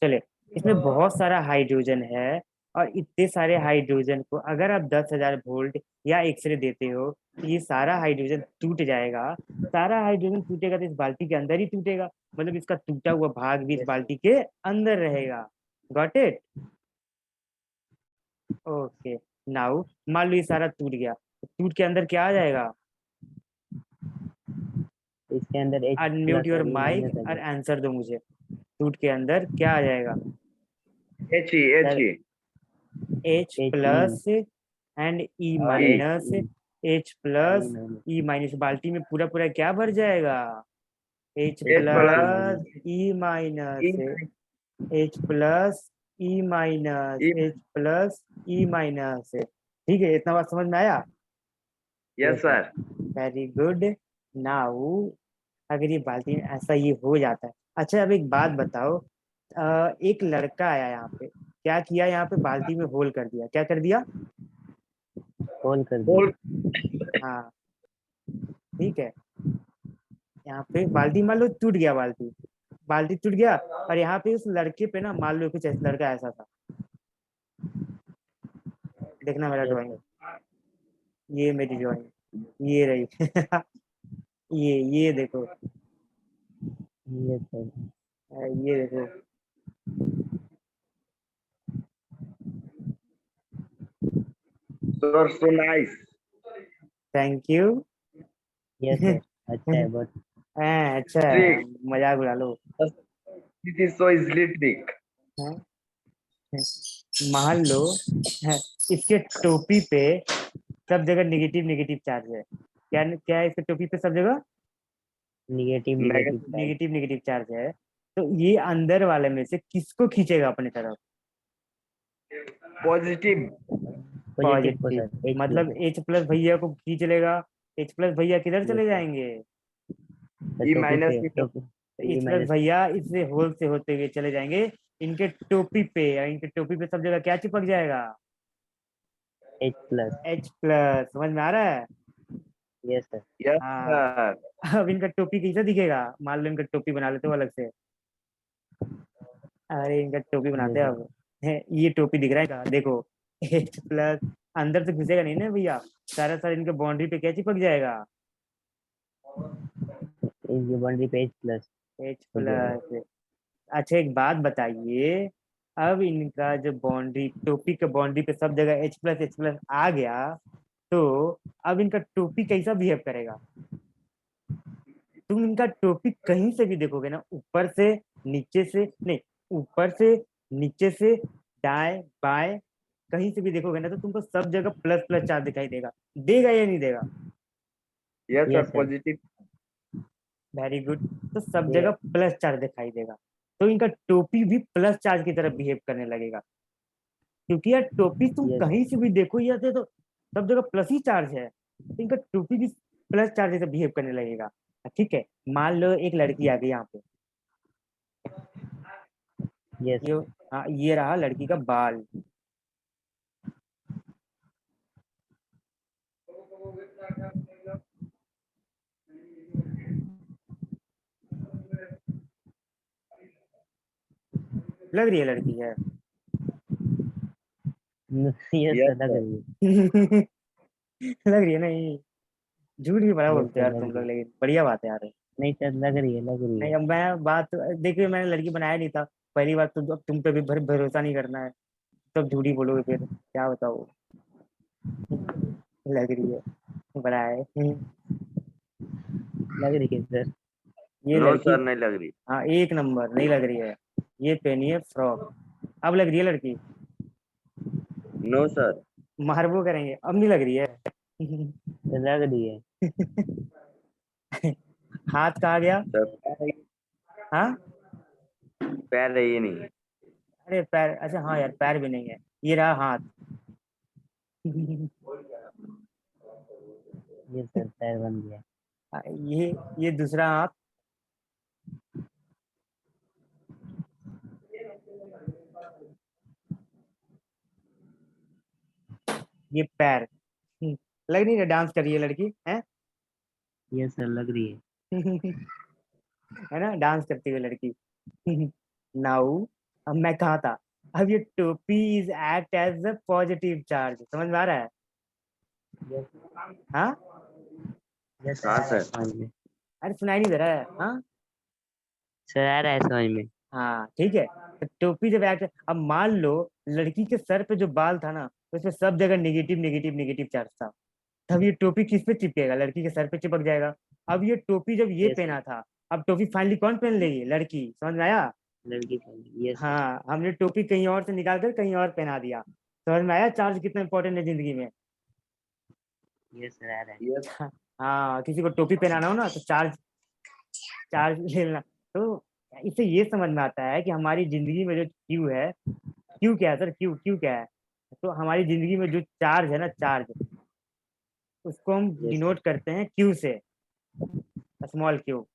चलिए, इसमें बहुत सारा हाइड्रोजन है, और इतने सारे हाइड्रोजन को अगर आप 10,000 वोल्ट या एक्सरे देते हो तो ये सारा हाइड्रोजन टूट जाएगा। सारा हाइड्रोजन टूटेगा तो इस बाल्टी के अंदर ही टूटेगा, मतलब इसका टूटा हुआ भाग भी इस बाल्टी के अंदर रहेगा। Got it? ओके। नाउ मान लो ये सारा टूट गया, तो टूट के अंदर क्या आ जाएगा? इसके अंदर H अनम्यूट प्लस योर और E माइक माइनस आ और जाएगा। आंसर दो मुझे। टूट के अंदर क्या आ जाएगा? H E H sir E H He plus and E और ई माइनस। He एच और E plus minus E minus, बाल्टी में पूरा पूरा क्या भर जाएगा? H H H plus E plus minus. E E minus. H plus E minus. E H plus E minus. ठीक है, इतना बात समझ में आया? Yes yes sir. Sir. Very good. Now अगर ये बाल्टी में ऐसा ये हो जाता है, अच्छा अब एक बात बताओ। एक लड़का आया यहाँ पे, क्या किया? यहाँ पे बाल्टी में होल कर दिया। क्या कर दिया? होल कर दिया। होल हाँ, ठीक है। यहाँ पे बाल्टी मान लो टूट गया, बाल्टी बाल्टी टूट गया, और यहाँ पे उस लड़के पे ना मान लो कुछ लड़का ऐसा था। देखना मेरा यस ड्राइंग, सर। ये मेरी ड्राइंग ये रही। ये देखो, यस सर। ये देखो। Sir so nice. Thank you. Yes sir. अच्छा है बहुत। अच्छा है, ट्रिक मजाक उड़ा लो। This is so easily trick. हाँ, मान लो इसके टोपी पे सब जगह निगेटिव निगेटिव चार्ज है। क्या क्या है इसके टोपी पे सब जगह? Negative negative charge. Negative negative charge है। तो ये अंदर वाले में से किसको खींचेगा अपने तरफ? पॉजिटिव। पॉजिटिव को पॉजिटिव। Sir, H plus. मतलब एच प्लस भैया को खींच लेगा। एच प्लस भैया किधर यस चले सर। जाएंगे? तो ई टोपी माइनस पे की तो तरफ। E H plus minus. भैया इससे होल से होते हुए चले जाएंगे इनके टोपी पे, और इनके टोपी पे सब जगह क्या चिपक जाएगा? H plus. H plus. समझ में आ रहा है? Yes sir. यस हाँ। सर। अब इनका टोपी कैसे दिखेगा? मान लो इनका टोपी बना लेते हो अलग से। अरे इनका टोपी बनाते यस हैं सर। अब। ये टोपी दिख रहा है इनका, देखो। एच प्लस अंदर से घुसेगा नहीं ना भैया, सारा सारा इनके बाउंड्री पे क्या चिपक जाएगा? इनकी बाउंड्री पे H प्लस एच हो जाएगा। प्लस। अच्छा एक बात बताइए, अब इनका जो बाउंड्री, टोपी के बाउंड्री पे सब जगह एच प्लस आ गया, तो अब इनका टोपी कैसा बिहेव करेगा? तुम इनका टोपी कहीं से भी देखोगे ना, ऊपर से, नीचे से नहीं, ऊपर से, नीचे से, दाएं बाएं, कहीं से भी देखोगे ना तो तुमको सब जगह प्लस प्लस चार्ज दिखाई देगा। देगा या नहीं देगा? Yes sir yes sir. Positive. Very good. तो सब ये जगह प्लस चार्ज दिखाई देगा, तो इनका टोपी भी प्लस चार्ज की तरफ बिहेव करने लगेगा। क्योंकि यार टोपी तुम यस कहीं से भी देखो या तो सब जगह प्लस ही चार्ज है, तो इनका टोपी भी प्लस चार्ज से बिहेव करने लगेगा। ठीक है, मान लो एक लड़की आ गई यहाँ पे। यस। ये, हाँ ये रहा लड़की का बाल। लग रही है लड़की है? यस यस सर लग सर। रही है। लग रही है नहीं? झूठ भी बड़ा यस बोलते सर हो यार लग तुम रही लोग, है। लेकिन बढ़िया बात है यार। नहीं सर लग रही है लग रही नहीं है। अब मैं बात, देखिए मैंने लड़की बनाया नहीं था, पहली बात तो अब तुम पे भी भरोसा नहीं करना है, तब झूठी बोलोगे फिर क्या बताओ। लग रही है, बड़ा है। लग रही है सर। ये नो लड़की, सर नहीं लग रही। हाँ एक नंबर नहीं लग रही है। ये पहनी है फ्रॉक। अब लग रही है लड़की? No sir. मारबो करेंगे, अब नहीं लग रही है। तो लग रही है। हाथ कहाँ गया? सर हाँ, पैर है ये नहीं। अरे पैर, अच्छा हाँ यार पैर भी नहीं है, ये रहा हाथ। ये सर पैर बन गया। ये दूसरा हाथ। ये पैर। लग नहीं रहा डांस कर रही है लड़की है? ये सर लग रही है। है ना, डांस करती हुई लड़की। नाउ अब मैं कहाँ था? अब ये टोपी is act as a positive charge, समझ में आ रहा है? यस हाँ, यस हाँ आ रहा है सर। समझ में। अरे सुनाई नहीं दे रहा है? हाँ सर आ रहा है समझ में। हाँ ठीक है। तो टोपी जब एक्ट, अब मान लो लड़की के सर पे जो बाल था ना, उसमें सब जगह नेगेटिव नेगेटिव नेगेटिव चार्ज था, तब ये टोपी किस पे चिपकेगा? लड़की के सर पे चिपक जाएगा। अब ये टोपी जब ये यस पहना था, अब टोपी फाइनली कौन पहन लेगी? लड़की, समझ में आया? लड़की समझ यस सर। हाँ, हमने टोपी कहीं और से निकाल कर कहीं और पहना दिया। समझ में आया चार्ज कितना इंपॉर्टेंट है जिंदगी में? यस सर आ रहा है। यस। हाँ, किसी को टोपी पहनाना हो ना तो चार्ज चार्ज लेना। तो इससे ये समझ में आता है कि हमारी जिंदगी में जो क्यू है, क्यू क्या है सर? क्यू क्यू क्या है? तो हमारी जिंदगी में जो चार्ज है ना, चार्ज, उसको हम यस सर। डिनोट करते हैं क्यू से, स्मॉल क्यू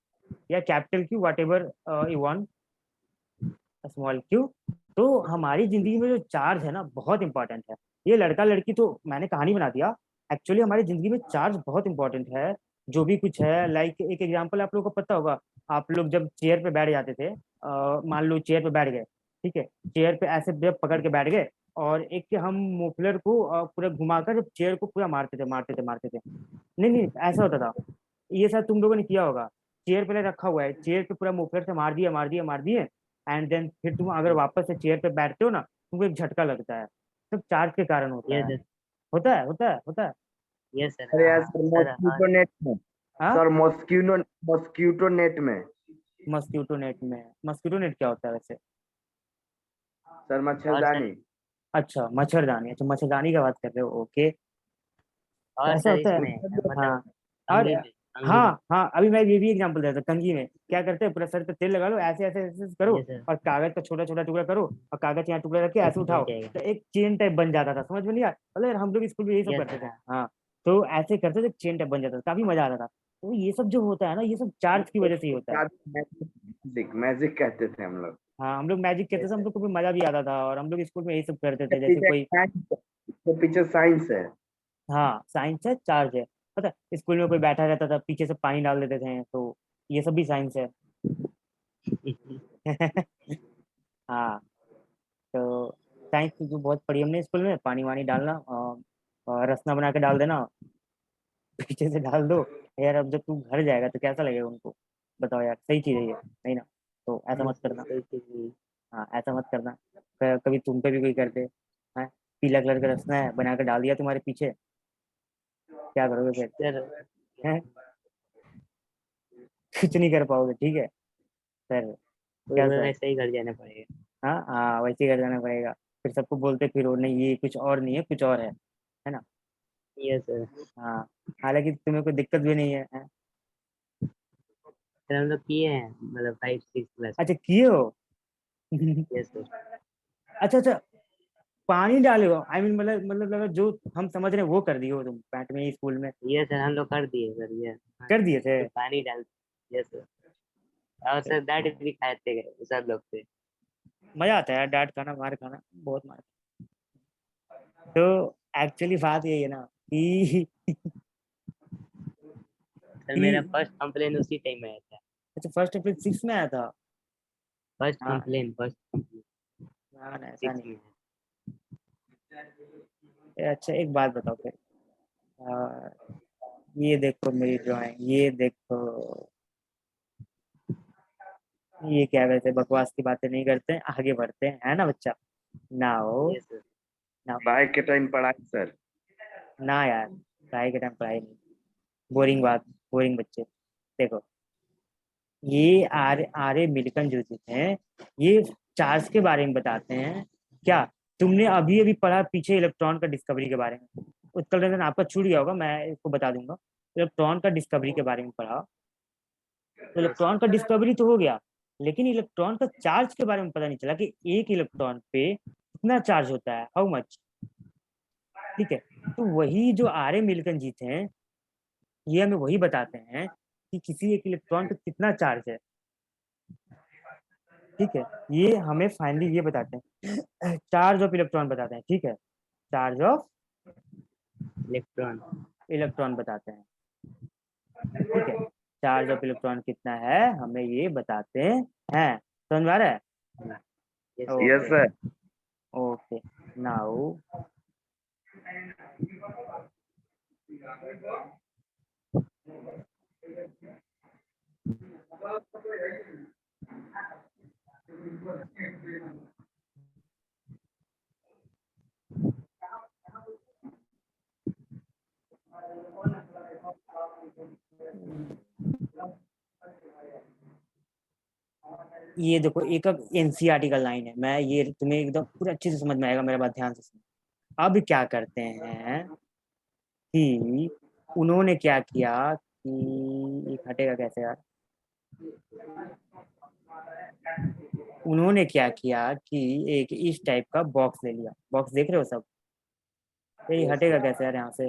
या capital Q, what ever you want, small Q. तो हमारी जिंदगी में जो चार्ज है ना, बहुत इंपॉर्टेंट है। ये लड़का लड़की तो मैंने कहानी बना दिया, एक्चुअली हमारी जिंदगी में चार्ज बहुत इंपॉर्टेंट है। जो भी कुछ है, लाइक एक एग्जांपल आप लोगों को पता होगा। आप लोग जब चेयर पे बैठ जाते थे, मान लो चेयर पे बैठ गए, ठीक है, चेयर पे ऐसे जब पकड़ के बैठ गए, और एक हम मोफलर को पूरा घुमाकर जब चेयर को पूरा मारते थे मारते थे मारते थे। नहीं नहीं, ऐसा होता था। ये सब तुम लोगों ने किया होगा। चेयर पहले रखा हुआ है, चेयर पे पूरा मुफलर से मार दिया मार दिया मार दिए, एंड देन फिर तुम अगर वापस से चेयर पे बैठते हो ना, तुमको एक झटका लगता है। सब चार्ज के कारण होता यस है। सर। होता है होता है होता है। यस सर अरे यार हाँ सर, सर हाँ। मॉस्किटो नेट में। हाँ, सर मॉस्किटो मॉस्किटो नेट में। मस्क्यूटो नेट में? मस्क्यूटो नेट क्या होता है वैसे? सर और सर मच्छरदानी। अच्छा, मच्छरदानी। अच्छा, मच्छरदानी का बात कर रहे हो, ओके। और ऐसा सर होता है। इसमें मतलब हाँ, और कंघी में कंघी में। हाँ हाँ, अभी मैं ये भी एग्जांपल देता हूँ। कंघी में क्या करते हैं? पूरा सर पे तेल लगा लो, ऐसे ऐसे ऐसे करो, यस सर। और कागज का छोटा छोटा टुकड़ा करो, और कागज यहाँ टुकड़ा रख के ऐसे बन उठाओ, जाएगा। तो एक चेन टाइप बन जाता था। समझ में नहीं आया? मतलब यार, हम लोग स्कूल में यही सब यस करते सर थे। हाँ। हाँ, तो ऐसे करते थे, चेन टाइप बन जाता था, काफी मजा आता था। तो ये सब जो होता है ना, ये सब चार्ज की वजह से ही होता है। मैजिक मैजिक कहते थे हम लोग। हाँ, हम लोग मैजिक कहते यस थे, हम सर। लोग को भी मजा भी आता था, और हम लोग स्कूल में यही सब करते थे, जैसे पीछे कोई। पीछे साइंस है। हाँ, साइंस है, चार्ज है। पता है, स्कूल में कोई बैठा रहता था, पीछे से पानी डाल देते थे, तो ये सब भी साइंस है। हाँ, तो साइंस तो बहुत पढ़ी हमने स्कूल में। पानी वानी डालना, और रसना बना के डाल देना, पीछे से डाल दो। यार, अब जब तू घर जाएगा तो कैसा लगेगा उनको? बताओ यार, सही चीज है ये, नहीं ना? तो ऐसा यस मत सर करना। सही चीज। हाँ, ऐसा मत करना। कभी तुम पे भी कोई कर दे, हाँ, पीला कलर का रसना है, बना के डाल दिया तुम्हारे पीछे, क्या करोगे फिर? सर हैं? कुछ नहीं कर पाओगे, ठीक है सर? क्या सर? वैसे ही घर जाना पड़ेगा। हाँ हाँ, वैसे ही कर जाना पड़ेगा। फिर सबको बोलते फिर नहीं, ये कुछ और नहीं है, कुछ और है ना? Yes sir. हाँ, हालांकि तुम्हें कोई दिक्कत भी नहीं है, हैं? सर हम लोग किए हैं मतलब 5 6 क्लास में। अच्छा, किए हो? Yes sir. अच्छा अच्छा, पानी डाले हो, आई मीन मतलब लगा जो हम समझ रहे हैं वो कर दिए हो तुम पैंट में स्कूल में। यस सर हम लोग कर दिए सर ये। हाँ, कर दिए थे? तो पानी डाल। Yes sir. और सर डांट भी खाते गए सब लोग से। मजा आता है यार, डांट खाना, मार खाना, बहुत मार। तो एक्चुअली बात यही है ना कि सर कि मेरा फर्स्ट कंप्लेन उसी टाइम में आया था। अच्छा, फर्स्ट अप्रैल 6 में आया था? हाँ, फर्स्ट कंप्लेन ना ना, ऐसा 6 नहीं। में। अच्छा, एक बात बताओ फिर। आ, ये देखो मेरी ड्राइंग, ये देखो, ये क्या? वैसे बकवास की बातें नहीं करते हैं, आगे बढ़ते हैं, है ना बच्चा? ना हो, यस सर। ना, पढ़ाई के टाइम पढ़ाई सर। ना यार, पढ़ाई के टाइम पढ़ाई नहीं। बोरिंग बात, बोरिंग बच्चे। देखो, ये आरे आरे मिल्टन जो चीज हैं, ये चार्ज के बारे में बताते हैं। क्या तुमने अभी अभी पढ़ा पीछे इलेक्ट्रॉन का डिस्कवरी के बारे में? उत्कल रंजन आपका छूट गया होगा, मैं इसको बता दूंगा। इलेक्ट्रॉन का डिस्कवरी के बारे में पढ़ा, तो इलेक्ट्रॉन का डिस्कवरी तो हो गया, लेकिन इलेक्ट्रॉन का चार्ज के बारे में पता नहीं चला कि एक इलेक्ट्रॉन पे कितना चार्ज होता है, हाउ मच। ठीक है, तो वही जो आर ए मिल्टन जी थे, ये हमें वही बताते हैं कि किसी एक इलेक्ट्रॉन पे कितना चार्ज है। ठीक है, ये हमें फाइनली ये बताते हैं, चार्ज ऑफ इलेक्ट्रॉन बताते हैं, ठीक है, चार्ज ऑफ इलेक्ट्रॉन। इलेक्ट्रॉन बताते हैं, ठीक है। चार्ज ऑफ इलेक्ट्रॉन कितना है, हमें ये बताते हैं। समझ में आ रहा है? Yes, Okay. Yes, sir. Okay. Now, ये देखो एक अब एनसीईआरटी का लाइन है, मैं ये तुम्हें एकदम पूरा अच्छे से समझ में आएगा, मेरा बात ध्यान से सुनो। अब क्या करते हैं कि उन्होंने क्या किया कि ये हटेगा कैसे यार, उन्होंने क्या किया कि एक इस टाइप का बॉक्स ले लिया। बॉक्स देख रहे हो सब, ये हटेगा कैसे यार यहाँ से,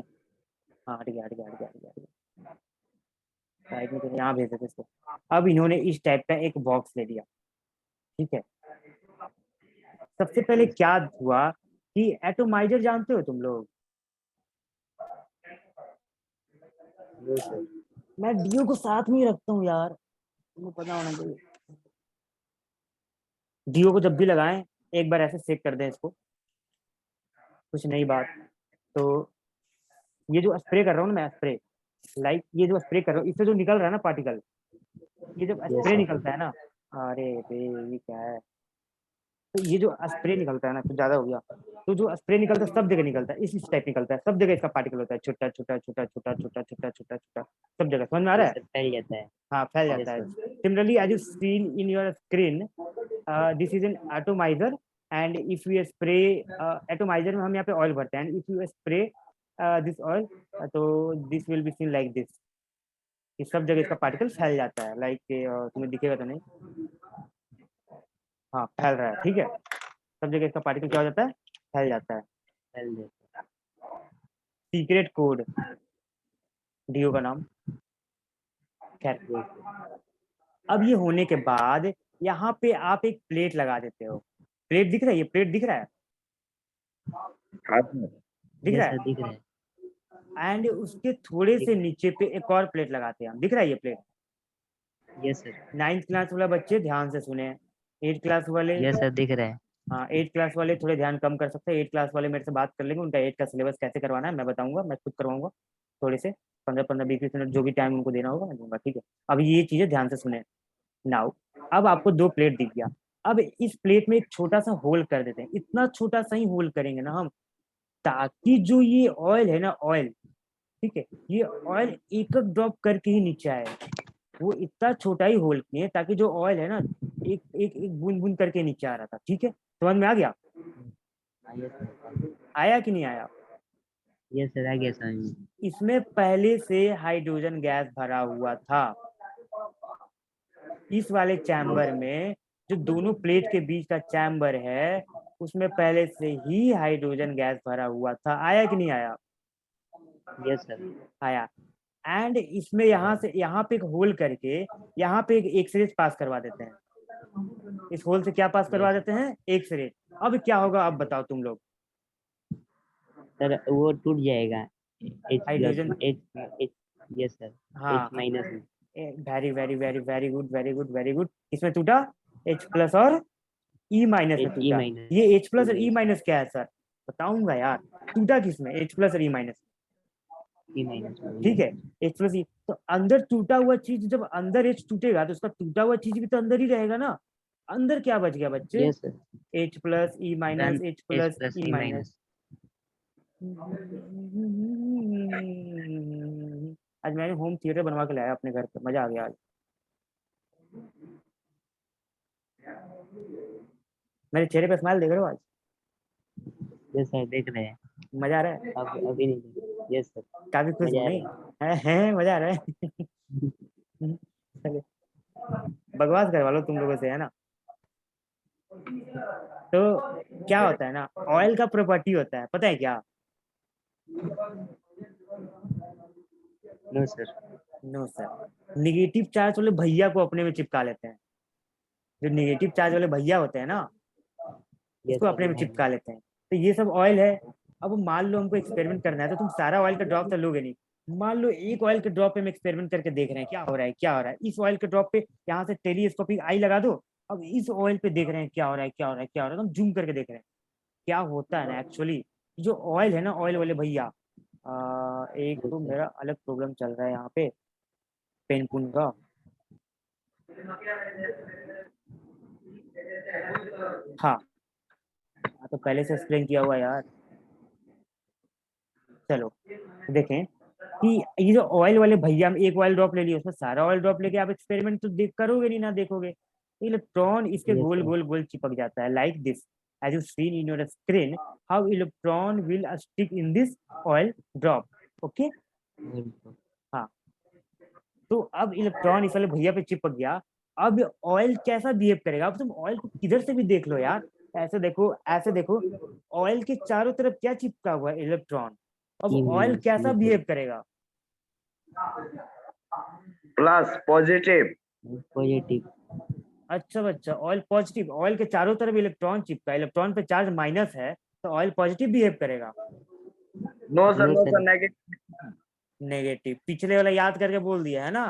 हाँ हट गया हट गया हट गया हट गया हट गया। साइड में तो यहाँ भेज देते इसको। अब इन्होंने इस टाइप का एक बॉक्स ले लिया, ठीक है। सबसे पहले क्या हुआ कि एटोमाइजर जानते हो तुम लोग, No, sir. मैं डीओ को साथ में ही रखता हूँ यार, तुम्हें पता होना चाहिए। डीओ को जब भी लगाएं एक बार ऐसे सेक कर दें इसको, कुछ नई बात। तो ये जो स्प्रे कर रहा हूँ ना मैं, स्प्रे लाइक ये जो स्प्रे कर रहा हूँ, इससे जो निकल रहा है ना पार्टिकल, ये जब Yes, स्प्रे sir. निकलता है ना, अरे बे ये क्या है, तो ये जो स्प्रे निकलता है ना, कुछ ज्यादा हो गया, तो जो स्प्रे निकलता है सब जगह निकलता है, इस टाइप निकलता है, सब जगह इसका पार्टिकल होता है, छोटा छोटा छोटा छोटा छोटा छोटा छोटा छोटा, सब जगह। समझ में आ रहा Yes, है? sir. फैल जाता है। हाँ फैल Yes, जाता है। sir. Similarly as you seen in your screen, this is an atomiser and if you spray, atomiser में हम यहाँ पे ऑयल भरते हैं, if you spray this oil, तो this will be seen like this, कि सब जगह इसका पार्टिकल फैल जाता है, लाइक तुम्हें दिखेगा तो नहीं, हाँ फैल रहा है, ठीक है। सब जगह इसका पार्टिकल क्या हो जाता है, फैल जाता है। फैल जाता सीक्रेट कोड डीओ का नाम, खैर। है। Yes, sir. अब ये होने के बाद यहाँ पे आप एक प्लेट लगा देते हो। प्लेट दिख रहा है, ये प्लेट दिख रहा है, हाँ सर। दिख Yes, रहा sir. है। दिख रहा है। एंड उसके थोड़े से नीचे पे एक और प्लेट लगाते हैं हम, दिख रहा है ये plate. Yes, sir. 9th class वाला बच्चे ध्यान से सुने, 8th क्लास वाले, Yes, sir. दिख रहा है। हाँ 8th क्लास वाले थोड़े ध्यान कम कर सकते हैं, 8th क्लास वाले मेरे से बात कर लेंगे, उनका 8 का सिलेबस कैसे करवाना है मैं बताऊंगा, मैं खुद करवाऊंगा, थोड़े से 15-15 20 मिनट जो भी टाइम उनको देना होगा मैं दूंगा, ठीक है। अब ये चीजें ध्यान से सुने। नाउ अब आपको 2 प्लेट दिख गया, अब इस प्लेट में एक छोटा सा होल कर देते हैं, इतना छोटा सा ही होल करेंगे ना हम, ताकि जो ये ऑयल है ना, ऑयल, ठीक है, ये ऑयल एक एक ड्रॉप करके ही नीचे आए। वो इतना छोटा ही होल किए ताकि जो ऑयल है ना, एक एक एक बूंद बूंद करके नीचे आ रहा था, ठीक है। समझ में आ गया, Yes, sir. आया कि नहीं आया? Yes, sir. आ गया समझ में। इसमें पहले से हाइड्रोजन गैस भरा हुआ था, इस वाले चैम्बर में, जो दोनों प्लेट के बीच का चैम्बर है, उसमें पहले से ही हाइड्रोजन गैस भरा हुआ था। आया कि नहीं आया? Yes, sir. आया। एंड इसमें यहाँ से यहाँ पे एक होल करके यहाँ पे एक एक्सरे पास करवा देते हैं, इस होल से क्या पास करवा Yes. देते हैं, एक्सरे। अब क्या होगा, अब बताओ तुम लोग। सर वो टूट जाएगा। H hydrogen, plus H yes sir. हाँ H minus में। Very very very very good very good very good. किसमें टूटा, H प्लस और E माइनस में H E टूटा। minus ये H प्लस और E माइनस क्या है सर, बताऊंगा यार, टूटा किसमें, H प्लस और E माइनस, E minus में। ठीक है। H प्लस E, तो अंदर टूटा हुआ चीज, जब अंदर H टूटेगा तो उसका टूटा हुआ चीज भी तो अंदर ही रहेगा ना। अंदर क्या बच गया बच्चे, Yes sir. H plus E minus, Then H H plus plus E E minus. minus। आज मैंने होम थिएटर बनवा के लाया अपने घर पे, मजा आ गया आज। मेरे चेहरे पे स्माइल देख रहे हो आज, Yes sir देख रहे हैं। मजा आ रहा है, अब अभी नहीं देख रहे। Yes sir काफी खुश मजा हूँ आ नहीं रहा है। है, मजा आ रहा है। चलिए, बकवास करवा लो तुम लोगों से, है ना। तो क्या होता है ना, ऑयल का प्रॉपर्टी होता है, पता है क्या? No sir। No sir, negative charge वाले भैया को अपने में चिपका लेते हैं, जो निगेटिव चार्ज वाले भैया होते हैं ना, Yes उसको sir अपने में है। चिपका लेते हैं। तो ये सब ऑयल है। अब मान लो हमको एक्सपेरिमेंट करना है, तो तुम सारा ऑयल का ड्रॉप तो लोगे नहीं। मान लो एक ऑयल के ड्रॉप पे हम एक्सपेरिमेंट करके देख रहे हैं क्या हो रहा है, क्या हो रहा है। इस ऑयल के ड्रॉप पे यहाँ से टेलीस्कोपिक आई लगा दो, अब इस ऑयल पे देख रहे हैं क्या हो रहा है, क्या हो रहा है, क्या हो रहा है, हम जूम करके देख रहे हैं क्या होता है ना एक्चुअली। जो ऑयल है ना, ऑयल वाले भैया, एक Yes, तो sir. मेरा अलग प्रॉब्लम चल रहा है यहाँ पे पेन पुन का। हाँ, तो पहले से एक्सप्लेन किया हुआ यार। चलो देखें कि ये जो ऑयल वाले भैया, हम एक ऑयल ड्रॉप ले लिया, उसमें सारा ऑयल ड्रॉप लेके आप एक्सपेरिमेंट तो देख करोगे नहीं, ना देखोगे। इलेक्ट्रॉन इसके Yes, गोल sir. गोल गोल चिपक जाता है like this, as you seen in your screen how electron will stick in this oil drop. Okay, Well, हाँ। तो अब इलेक्ट्रॉन इस वाले भैया पे चिपक गया। अब ऑयल कैसा बिहेव करेगा, अब तुम ऑयल को किधर से भी देख लो यार, ऐसे देखो, ऐसे देखो, ऑयल के चारों तरफ क्या चिपका हुआ है, इलेक्ट्रॉन। अब ऑयल emails. कैसा Yes, बिहेव sir. करेगा। Plus positive. Positive. अच्छा बच्चा, ऑयल पॉजिटिव, ऑयल के चारों तरफ इलेक्ट्रॉन चिपका, इलेक्ट्रॉन पे चार्ज माइनस है, तो ऑयल पॉजिटिव बिहेव करेगा। No sir, No, no sir. Sir, negative. Negative, पिछले वाला याद करके बोल दिया है ना।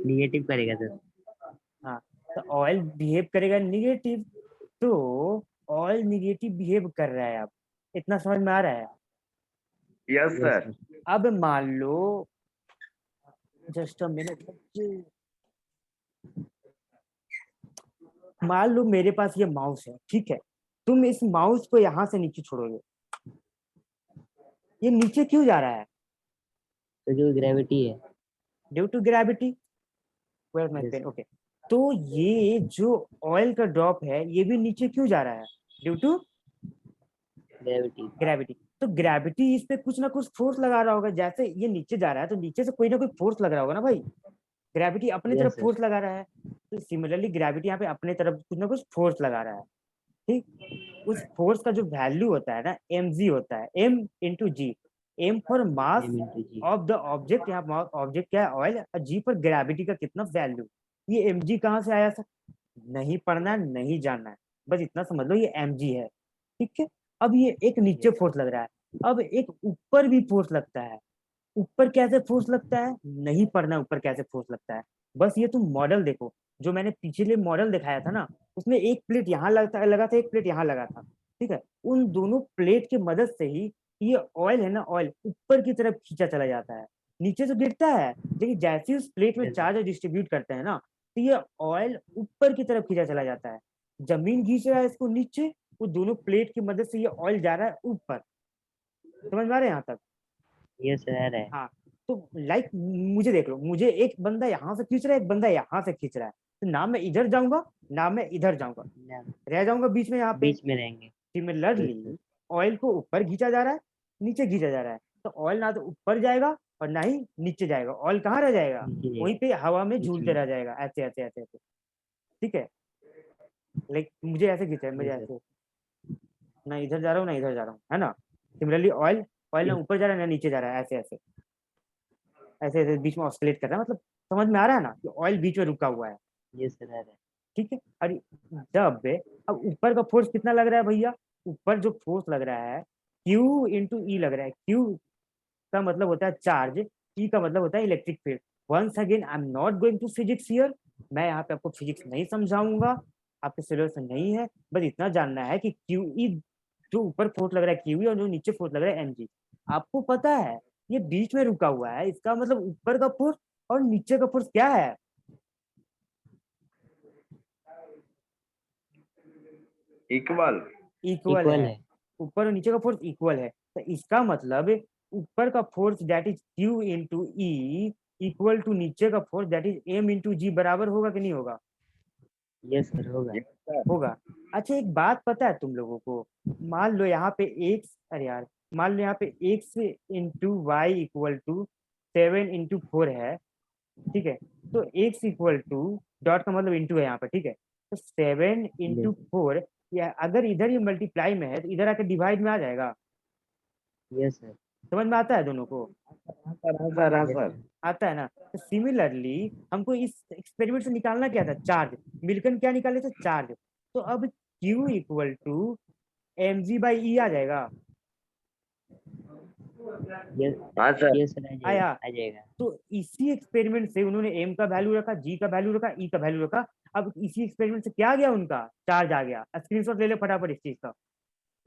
Negative करेगा sir. हाँ, तो ऑयल बिहेव करेगा निगेटिव। तो ऑयल निगेटिव बिहेव कर रहा है, अब इतना समझ में आ रहा है। Yes Yes, sir. sir. अब मान लो, जस्ट अ मिनट, मान लो मेरे पास ये माउस है, ठीक है। तुम इस माउस को यहां से नीचे छोड़ोगे, ये नीचे क्यों जा रहा है। तो जो gravity है. Due to gravity. Where my Yes, pen, sir. Okay. तो ये जो ऑयल का ड्रॉप है, ये भी नीचे क्यों जा रहा है, ड्यू टू Gravity. ग्रेविटी। तो ग्रेविटी इस पे कुछ ना कुछ फोर्स लगा रहा होगा, जैसे ये नीचे जा रहा है तो नीचे से कोई ना कोई फोर्स लग रहा होगा ना भाई। ग्रेविटी अपने Yes, तरफ sir. फोर्स लगा रहा है, तो सिमिलरली ग्रेविटी यहाँ पे अपने तरफ कुछ ना कुछ फोर्स लगा रहा है। ठीक, उस फोर्स का जो वैल्यू होता है ना, एम जी होता है, M into G. M for mass M into G. Of the object, यहाँ ऑब्जेक्ट क्या है, ऑयल, जी पर ग्रेविटी का कितना वैल्यू। ये एम जी कहाँ से आया सर, नहीं पढ़ना है, नहीं जानना है, बस इतना समझ लो ये एम जी है। ठीक है, अब ये एक नीचे Yes, sir. फोर्स लग रहा है, अब एक ऊपर भी फोर्स लगता है। ऊपर कैसे फोर्स लगता है, नहीं पढ़ना है ऊपर कैसे फोर्स लगता है, बस ये तुम मॉडल देखो। जो मैंने पिछले मॉडल दिखाया था ना, उसमें एक प्लेट यहाँ लगा था, एक प्लेट यहाँ लगा था। ठीक है, उन दोनों प्लेट की मदद से ही ये ऑयल है ना, ऑयल ऊपर की तरफ खींचा चला जाता है। नीचे तो गिरता है, लेकिन जैसे ही उस प्लेट में Yes, sir. चार्ज डिस्ट्रीब्यूट करते हैं ना, तो ये ऑयल ऊपर की तरफ खींचा चला जाता है। जमीन खींच रहा है इसको नीचे, वो दोनों प्लेट की मदद से ये ऑयल जा रहा है ऊपर। समझ में आ रहा है यहाँ तक। Yes, sir. आ रहा है. हाँ, तो लाइक मुझे देख लो, मुझे एक बंदा यहाँ से खींच रहा है, एक बंदा यहाँ से खींच रहा है, तो ना मैं इधर जाऊंगा ना मैं इधर जाऊंगा, ना, रह जाऊंगा बीच में यहाँ पे। बीच में रहेंगे. Yes, sir. सिमिलरली ऑयल को ऊपर खींचा जा रहा है, नीचे खींचा जा रहा है, तो ऑयल ना तो ऊपर जाएगा और ना ही नीचे जाएगा, ऑयल कहाँ रह जाएगा, नीचे वहीं जाएगा. पे हवा में बीच झूलते में. रह जाएगा, ऐसे ऐसे ऐसे ऐसे। ठीक है, लाइक मुझे ऐसे खींचा है, मुझे Yes, sir. ऐसे, ना इधर जा रहा हूँ ना इधर जा रहा हूँ, है ना। सिमिलरली ऑयल, ऑयल ना Yes, ऊपर जा रहा है ना नीचे जा रहा है, ऐसे ऐसे ऐसे ऐसे बीच में ऑस्किलेट कर रहा है, मतलब समझ में आ रहा है ना कि ऑयल बीच में रुका हुआ है। yes, sir. आ रहा है. ठीक है, और जब अब ऊपर का फोर्स कितना लग रहा है भैया, ऊपर जो फोर्स लग रहा है Q इंटू ई लग रहा है। Q का मतलब होता है चार्ज, E का मतलब होता है electric field. Once again I am not going to physics here, मैं यहाँ पे आपको फिजिक्स नहीं समझाऊंगा, आपके सिलेबस में नहीं है। बस इतना जानना है कि क्यू ई, जो ऊपर फोर्स लग रहा है क्यू ई, और जो नीचे फोर्स लग रहा है एम जी, आपको पता है ये बीच में रुका हुआ है, इसका मतलब ऊपर का फोर्स और नीचे का फोर्स क्या है, इक्वल। इक्वल इक्वल है। है. ऊपर और नीचे का फोर्स इक्वल है, तो इसका मतलब ऊपर का force that is Q into E equal to नीचे का force that is M into G, बराबर होगा कि नहीं होगा, यस सर होगा. Yes sir. होगा। अच्छा एक बात पता है तुम लोगों को, मान लो यहाँ पे एक्स, अरे यार, मान लो यहाँ पे X into Y equal to 7 into 4 है। ठीक है, तो एक्स इक्वल टू, डॉट का मतलब इंटू है यहाँ पे, ठीक है, तो 7 इंटू 4, या अगर इधर ये मल्टीप्लाई में है तो इधर आके डिवाइड में आ जाएगा। Yes sir. समझ में आता है दोनों को, हाँ सर, हाँ सर, हाँ यस सर। सर. आता है ना। तो सिमिलरली हमको इस एक्सपेरिमेंट से निकालना क्या था, चार्ज। मिलकर क्या निकाले थे, चार्ज। तो अब Q equal to M G by E आ जाएगा। यस हाँ सर यस सर, आ आया। जाएगा। तो इसी एक्सपेरिमेंट से उन्होंने एम का वैल्यू रखा, जी का वैल्यू रखा, ई का वैल्यू रखा। अब इसी एक्सपेरिमेंट से क्या आ गया, उनका चार्ज आ गया। स्क्रीनशॉट ले ले फटाफट इस चीज का।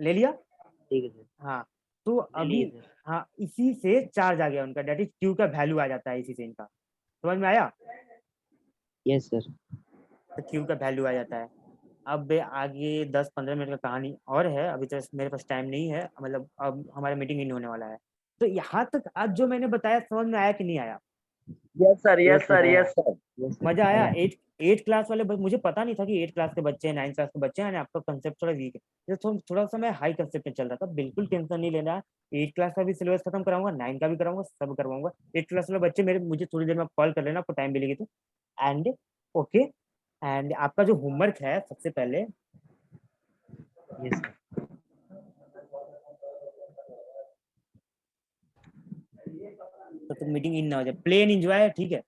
ले लिया? ठीक है सर। हाँ। तो ले अभी, लिए सर। हाँ, इसी से चार्ज आ गया उनका, डेट इज क्यू का वैल्यू आ जाता है इसी से इनका। समझ में आया? Yes sir. तो क्यू का वैल्यू आ जाता है। अब आगे 10-15 मिनट का कहानी और है, अभी तो मेरे पास टाइम नहीं है, मतलब अब हमारा मीटिंग इन होने वाला है। तो यहाँ तक आज जो मैंने बताया समझ में आया कि नहीं आया? Yes sir yes yes sir sir आया। यस सर यस सर मजा आया? आया। एट क्लास वाले मुझे पता नहीं था कि 8 क्लास के बच्चे हैं, 9 क्लास के बच्चे हैं, आपका कंसेप्ट थोड़ा वीक है। थोड़ा सा मैं हाई कंसेप्ट में चल रहा था, बिल्कुल टेंशन नहीं लेना। 8 क्लास का भी सिलेबस खत्म कराऊंगा, 9 का भी कराऊंगा, सब करवाऊंगा। 8 क्लास वाले बच्चे मेरे, मुझे थोड़ी देर में कॉल कर लेना, आपको टाइम मिलेगी तो। एंड ओके, एंड आपका जो होमवर्क है सबसे पहले, यस सर। तो मीटिंग इन ना हो जाए, प्लेन एंजॉय, ठीक है?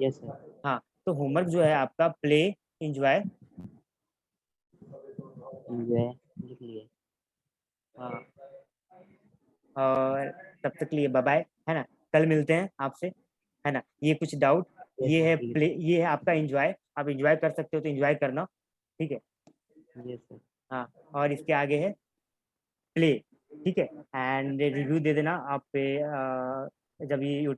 Yes sir. हाँ, तो होमवर्क जो है आपका प्ले एंजॉय। एंजॉय लिख लिए। हाँ, और तब तक के लिए बाय बाय, है ना? कल मिलते हैं आपसे, है ना? ये कुछ डाउट, यस ये सर है ठीक प्ले, ये है आपका एंजॉय। आप एंजॉय कर सकते हो तो एंजॉय करना, ठीक है? है। Yes sir. हाँ, और इसके आगे है प्ले, ठीक है? एंड रिव्यू दे देना आप पे, जब ये